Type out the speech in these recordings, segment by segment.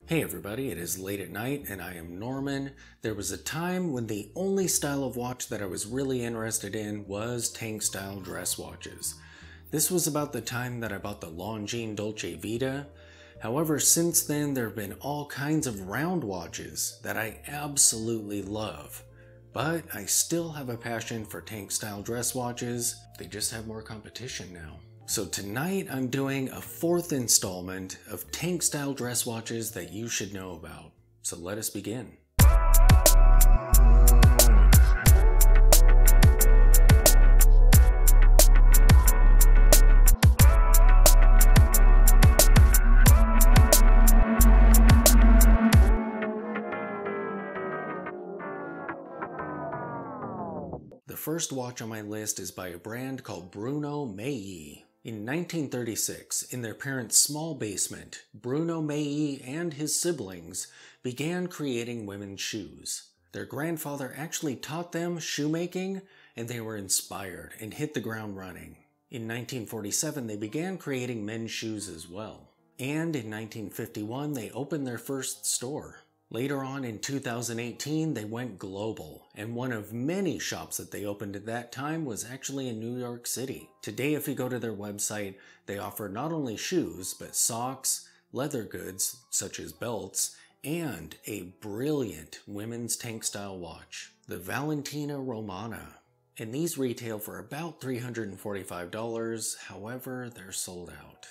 Hey everybody, it is late at night and I am Norman. There was a time when the only style of watch that I was really interested in was tank style dress watches. This was about the time that I bought the Longines Dolce Vita. However, since then there have been all kinds of round watches that I absolutely love. But I still have a passion for tank style dress watches, they just have more competition now. So tonight I'm doing a fourth installment of tank style dress watches that you should know about. So let us begin. The first watch on my list is by a brand called Bruno Mayi. In 1936, in their parents' small basement, Bruno Mayi and his siblings began creating women's shoes. Their grandfather actually taught them shoemaking, and they were inspired and hit the ground running. In 1947, they began creating men's shoes as well. And in 1951, they opened their first store. Later on in 2018, they went global, and one of many shops that they opened at that time was actually in New York City. Today, if you go to their website, they offer not only shoes, but socks, leather goods, such as belts, and a brilliant women's tank style watch, the Valentina Romana. And these retail for about $345, however, they're sold out.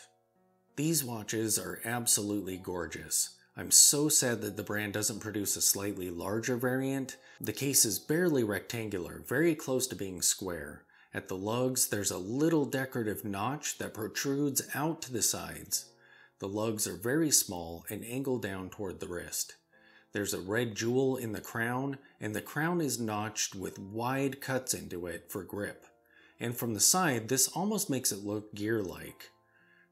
These watches are absolutely gorgeous. I'm so sad that the brand doesn't produce a slightly larger variant. The case is barely rectangular, very close to being square. At the lugs, there's a little decorative notch that protrudes out to the sides. The lugs are very small and angle down toward the wrist. There's a red jewel in the crown, and the crown is notched with wide cuts into it for grip. And from the side, this almost makes it look gear-like.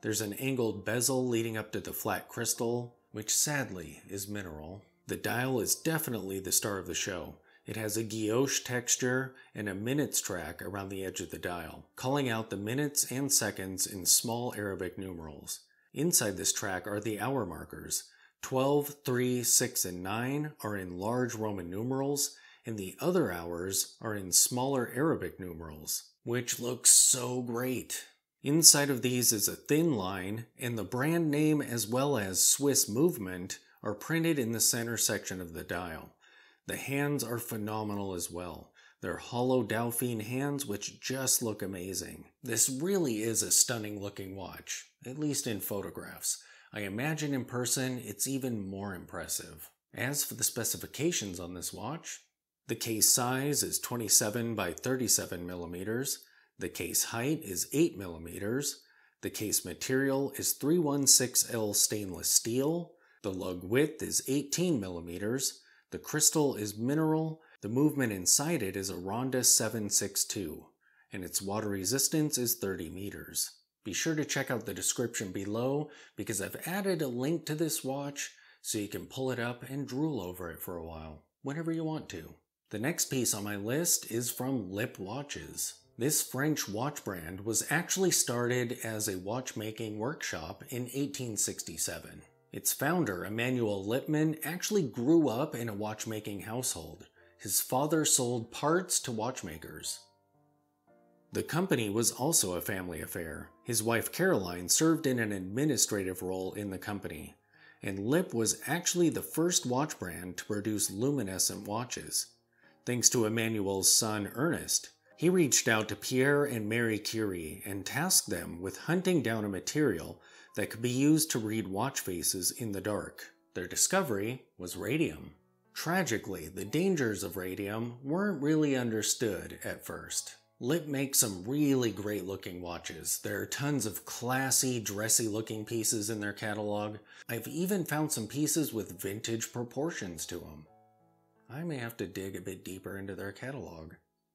There's an angled bezel leading up to the flat crystal, which sadly is mineral. The dial is definitely the star of the show. It has a guilloche texture and a minutes track around the edge of the dial, calling out the minutes and seconds in small Arabic numerals. Inside this track are the hour markers. 12, 3, 6, and 9 are in large Roman numerals, and the other hours are in smaller Arabic numerals, which looks so great. Inside of these is a thin line, and the brand name as well as Swiss movement are printed in the center section of the dial. The hands are phenomenal as well. They're hollow Dauphine hands which just look amazing. This really is a stunning looking watch, at least in photographs. I imagine in person it's even more impressive. As for the specifications on this watch, the case size is 27 by 37 millimeters. The case height is 8 millimeters. The case material is 316L stainless steel. The lug width is 18 millimeters. The crystal is mineral. The movement inside it is a Ronda 762, and its water resistance is 30 meters. Be sure to check out the description below because I've added a link to this watch so you can pull it up and drool over it for a while, whenever you want to. The next piece on my list is from Lip Watches. This French watch brand was actually started as a watchmaking workshop in 1867. Its founder, Emmanuel Lippmann, actually grew up in a watchmaking household. His father sold parts to watchmakers. The company was also a family affair. His wife Caroline served in an administrative role in the company, and Lip was actually the first watch brand to produce luminescent watches. Thanks to Emmanuel's son Ernest, he reached out to Pierre and Marie Curie and tasked them with hunting down a material that could be used to read watch faces in the dark. Their discovery was radium. Tragically, the dangers of radium weren't really understood at first. Lip makes some really great looking watches. There are tons of classy, dressy looking pieces in their catalog. I've even found some pieces with vintage proportions to them. I may have to dig a bit deeper into their catalog.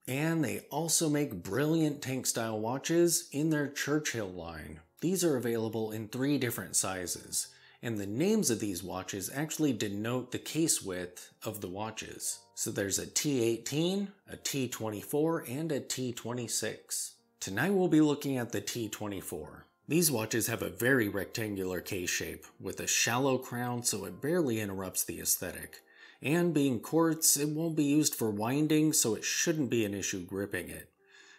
And they also make brilliant tank style watches in their Churchill line. These are available in 3 different sizes, and the names of these watches actually denote the case width of the watches. So there's a T18, a T24, and a T26. Tonight we'll be looking at the T24. These watches have a very rectangular case shape, with a shallow crown so it barely interrupts the aesthetic. And being quartz, it won't be used for winding, so it shouldn't be an issue gripping it.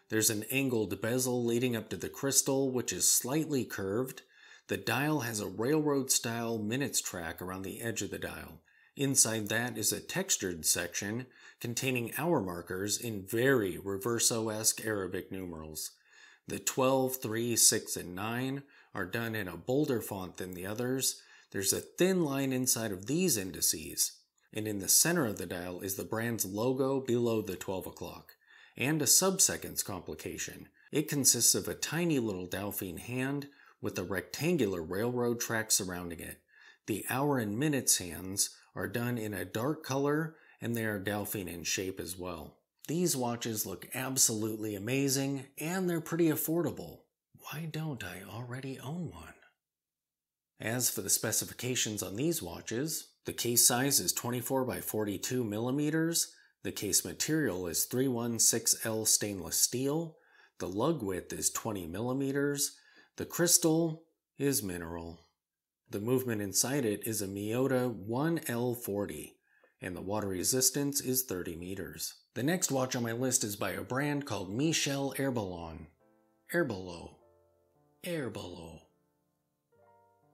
There's an angled bezel leading up to the crystal, which is slightly curved. The dial has a railroad-style minutes track around the edge of the dial. Inside that is a textured section containing hour markers in very reverso-esque Arabic numerals. The 12, 3, 6, and 9 are done in a bolder font than the others. There's a thin line inside of these indices, and in the center of the dial is the brand's logo below the 12 o'clock, and a sub-seconds complication. It consists of a tiny little Dauphine hand with a rectangular railroad track surrounding it. The hour and minutes hands are done in a dark color, and they are Dauphine in shape as well. These watches look absolutely amazing, and they're pretty affordable. Why don't I already own one? As for the specifications on these watches, the case size is 24 by 42 millimeters, the case material is 316L stainless steel, the lug width is 20 millimeters, the crystal is mineral. The movement inside it is a Miyota 1L40, and the water resistance is 30 meters. The next watch on my list is by a brand called Michel Herbelin. Herbelin.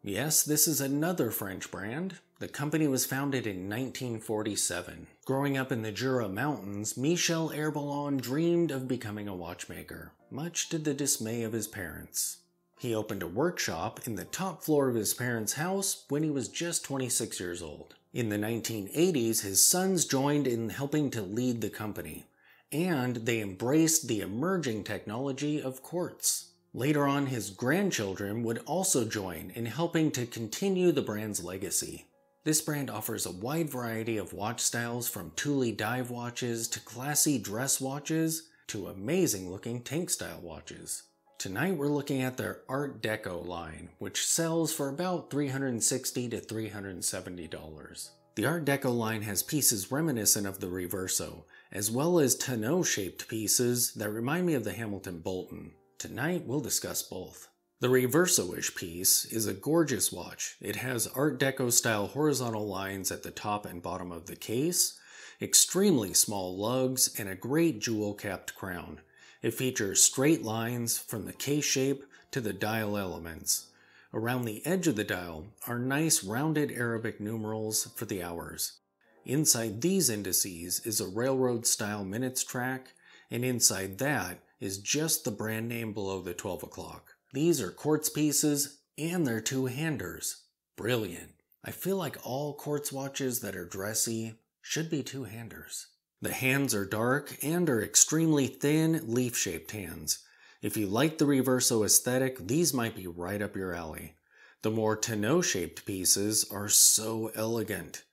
Yes, this is another French brand. The company was founded in 1947. Growing up in the Jura Mountains, Michel Herbelin dreamed of becoming a watchmaker, much to the dismay of his parents. He opened a workshop in the top floor of his parents' house when he was just 26 years old. In the 1980s, his sons joined in helping to lead the company, and they embraced the emerging technology of quartz. Later on, his grandchildren would also join in helping to continue the brand's legacy. This brand offers a wide variety of watch styles, from Thule dive watches to classy dress watches to amazing-looking tank-style watches. Tonight we're looking at their Art Deco line, which sells for about $360 to $370. The Art Deco line has pieces reminiscent of the Reverso, as well as tonneau-shaped pieces that remind me of the Hamilton Bolton. Tonight we'll discuss both. The Reverso-ish piece is a gorgeous watch. It has Art Deco-style horizontal lines at the top and bottom of the case, extremely small lugs, and a great jewel-capped crown. It features straight lines from the case shape to the dial elements. Around the edge of the dial are nice rounded Arabic numerals for the hours. Inside these indices is a railroad-style minutes track, and inside that is just the brand name below the 12 o'clock. These are quartz pieces, and they're two-handers. Brilliant. I feel like all quartz watches that are dressy should be two-handers. The hands are dark and are extremely thin, leaf-shaped hands. If you like the Reverso aesthetic, these might be right up your alley. The more tonneau-shaped pieces are so elegant.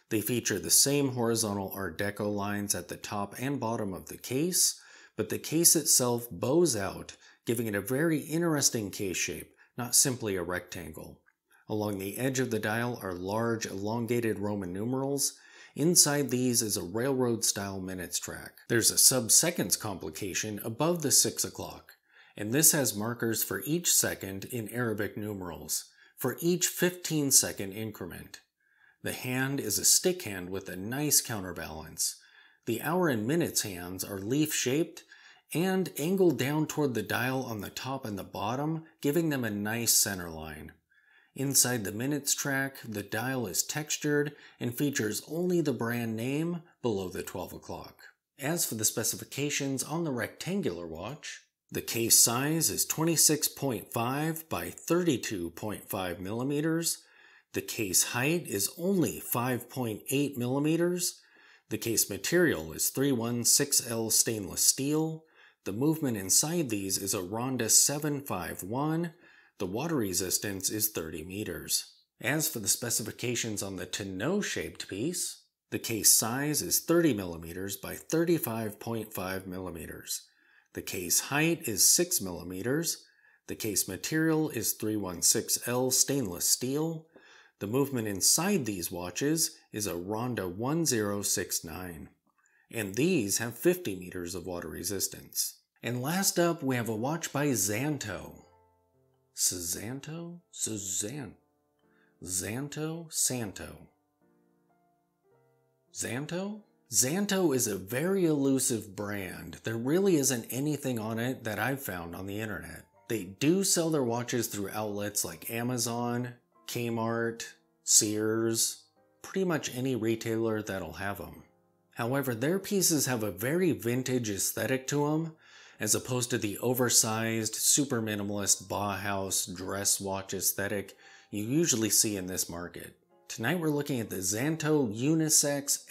They feature the same horizontal Art Deco lines at the top and bottom of the case, but the case itself bows out, giving it a very interesting case shape, not simply a rectangle. Along the edge of the dial are large, elongated Roman numerals. Inside these is a railroad-style minutes track. There's a sub-seconds complication above the 6 o'clock, and this has markers for each second in Arabic numerals, for each 15-second increment. The hand is a stick hand with a nice counterbalance. The hour and minutes hands are leaf-shaped and angled down toward the dial on the top and the bottom, giving them a nice center line. Inside the minutes track, the dial is textured and features only the brand name below the 12 o'clock. As for the specifications on the rectangular watch, the case size is 26.5 by 32.5 millimeters. The case height is only 5.8 millimeters. The case material is 316L stainless steel. The movement inside these is a Ronda 751. The water resistance is 30 meters. As for the specifications on the tonneau-shaped piece, the case size is 30 millimeters by 35.5 millimeters. The case height is 6 millimeters. The case material is 316L stainless steel. The movement inside these watches is a Ronda 1069. And these have 50 meters of water resistance. And last up, we have a watch by Xanto. Szanto? Xanto? Szanto. Xanto? Xanto is a very elusive brand. There really isn't anything on it that I've found on the internet. They do sell their watches through outlets like Amazon, Kmart, Sears, pretty much any retailer that'll have them. However, their pieces have a very vintage aesthetic to them, as opposed to the oversized, super minimalist Bauhaus dress watch aesthetic you usually see in this market. Tonight we're looking at the Xanto Unisex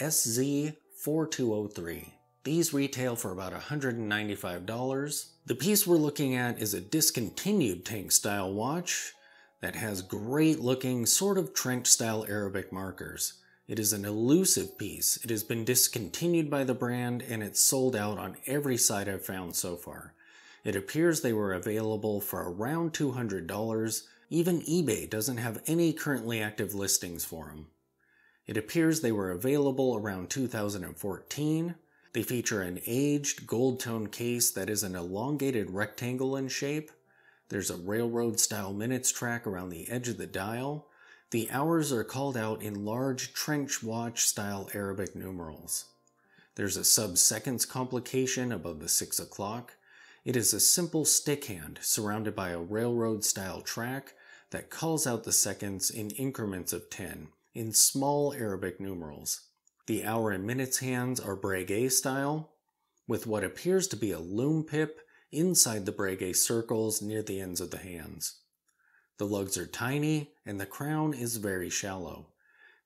SZ4203. These retail for about $195. The piece we're looking at is a discontinued tank style watch that has great looking sort of trench style Arabic markers. It is an elusive piece. It has been discontinued by the brand and it's sold out on every site I've found so far. It appears they were available for around $200. Even eBay doesn't have any currently active listings for them. It appears they were available around 2014. They feature an aged gold tone case that is an elongated rectangle in shape. There's a railroad style minutes track around the edge of the dial. The hours are called out in large trench watch style Arabic numerals. There's a sub-seconds complication above the 6 o'clock. It is a simple stick hand surrounded by a railroad style track that calls out the seconds in increments of 10 in small Arabic numerals. The hour and minutes hands are Breguet style, with what appears to be a loom pip inside the Breguet circles near the ends of the hands. The lugs are tiny and the crown is very shallow.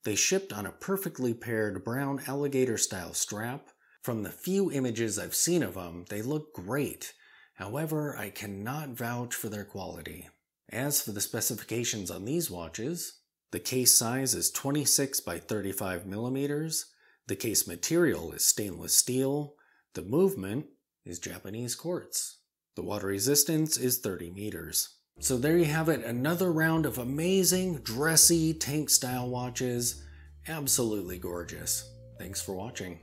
They shipped on a perfectly paired brown alligator style strap. From the few images I've seen of them, they look great. However, I cannot vouch for their quality. As for the specifications on these watches, the case size is 26 by 35 millimeters. The case material is stainless steel. The movement is Japanese quartz. The water resistance is 30 meters. So there you have it, another round of amazing, dressy, tank style watches. Absolutely gorgeous. Thanks for watching.